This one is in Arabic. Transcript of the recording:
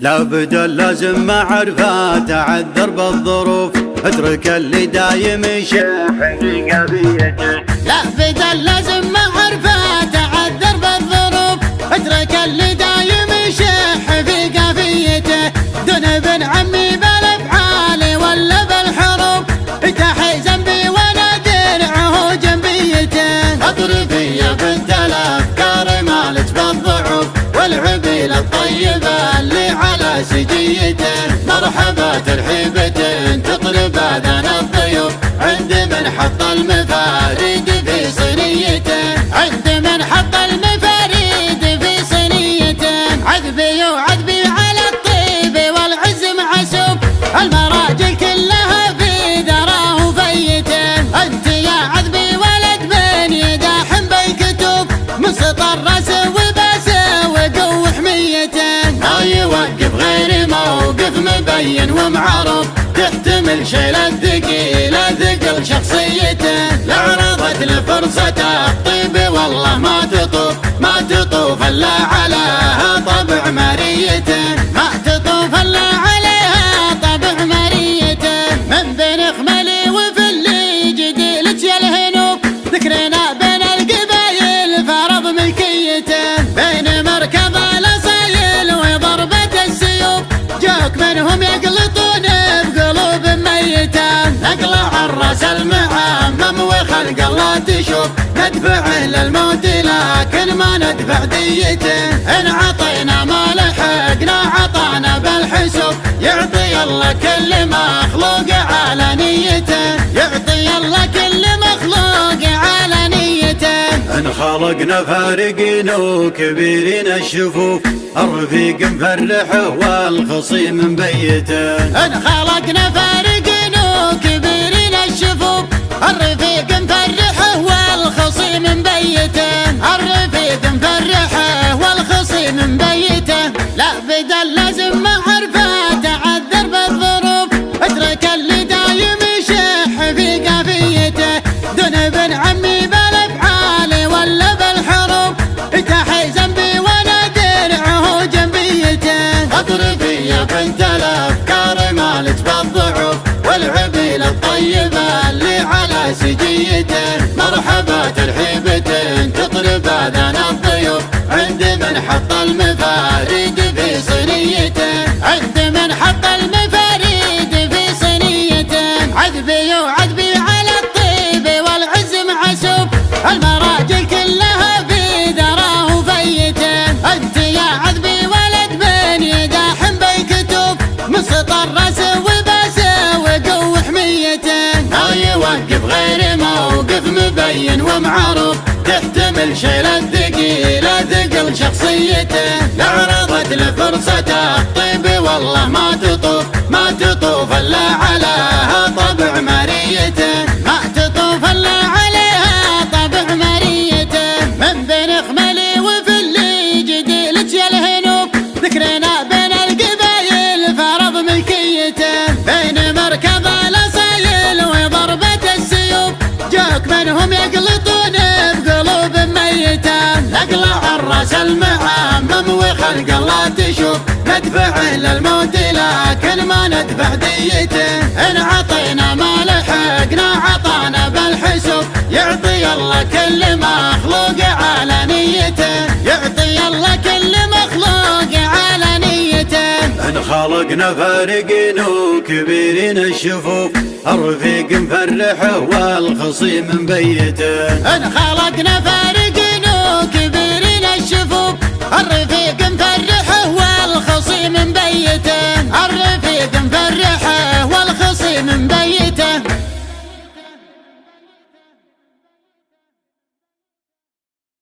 لابد لازم معرفة تعذر بالظروف، اترك اللي دايم يشح في قضيته. لابد لازم معرفة تعذر بالظروف، اترك اللي دايم يشح في قضيته. دون ابن عمي بالافعال ولا بالحروف، تحي ذنبي وانا درعه جنبيته. اطرفي يا بنت الافكار مالك بالضعف، والعبيل الطيبة اللي على سجيته. مرحبا ترحيبة تطرب اذان الضيوف، عند من حط المفاريد في صينيته. عند من حط المفاريد في صينيته. عذبي وعذبي على الطيب والعز معسوب، المراجل كلها في ذراه فيته. انت يا عذبي ولد من يداحم بالكتب، مسطر راسه وباسه وقو حميته. ما يوقف غير موقف مبين ومعروف، تحتمل شيل الثقيل ثقل شخصيته. لعرضت لفرصة الطيب والله ما تطوف الا عليها طبع مريته. ما تطوف الا عليها طبع مريته. من بين خملي وفلي جديلك يا الهنوب، ذكرنا بين القبايل فرض ملكيته. بين مركب الاصايل وضربة السيوف، جاك منهم يقلطون بقلوب ميته. نقلع الراس المعمم وخلق الله تشوف، ندفعه للموت لكن ما ندفع ديته. ان عطينا ما لحقنا عطانا بالحسوب، يعطي الله كل مخلوق على نيته. يعطي الله كل مخلوق على نيته. ان خلقنا فارقين وكبيرين الشفوف، الرفيق مفرحه والخصيم مبيته. ان خلقنا فارقين وكبيرين الشفوف، الرفيق مفرحه والخصيم مبيته. الرفيق مفرحه والخصيم مبيته. لا بدل لازم معرفة تعذر بالظروف، اترك اللي دايم يشح في قافيته. دون ابن عمي بالافعال ولا بالحروف، تحي ذنبي وانا درعه جنبيته. اطرفي يا بنت الافكار مالك بالضعف، والعبيل الطيبة اللي على سجيته. مرحبا ترحيبة تطرب اذان الضيوف، عند من حط المفاريد في صينيته. عند من حط المفاريد في صينيته. عذبي وعذبي على الطيب والعز معسوب، المراجل كلها في ذراه فيته. انت يا عذبي ولد من يداحم بالكتب، مسطر راسه وباسه وقو حميته. ما يوقف غير موقف مبين ومعروف، تحتمل شيل الثقيل ثقل شخصيته. لعرضت لفرصة الطيب والله ما تطوف الا عليها طبع مريته. ما تطوف الا عليها طبع مريته. من بين خملي وفلي جديلك يا الهنوب، ذكرنا بين القبايل فرض ملكيته. بين مركب الاصايل وضربة السيوف، جاك منهم يقلطون بقلوب ميته. نقلع الراس المعمم وخلق الله تشوف، ندفعه للموت لكن ما ندفع ديته. ان عطينا ما لحقنا عطانا بالحسوب، يعطي الله كل مخلوق على نيته. يعطي الله كل مخلوق على نيته. ان خلقنا فارقين وكبيرين الشفوف، الرفيق مفرحه والخصيم مبيته. ان خلقنا فارقين وكبيرين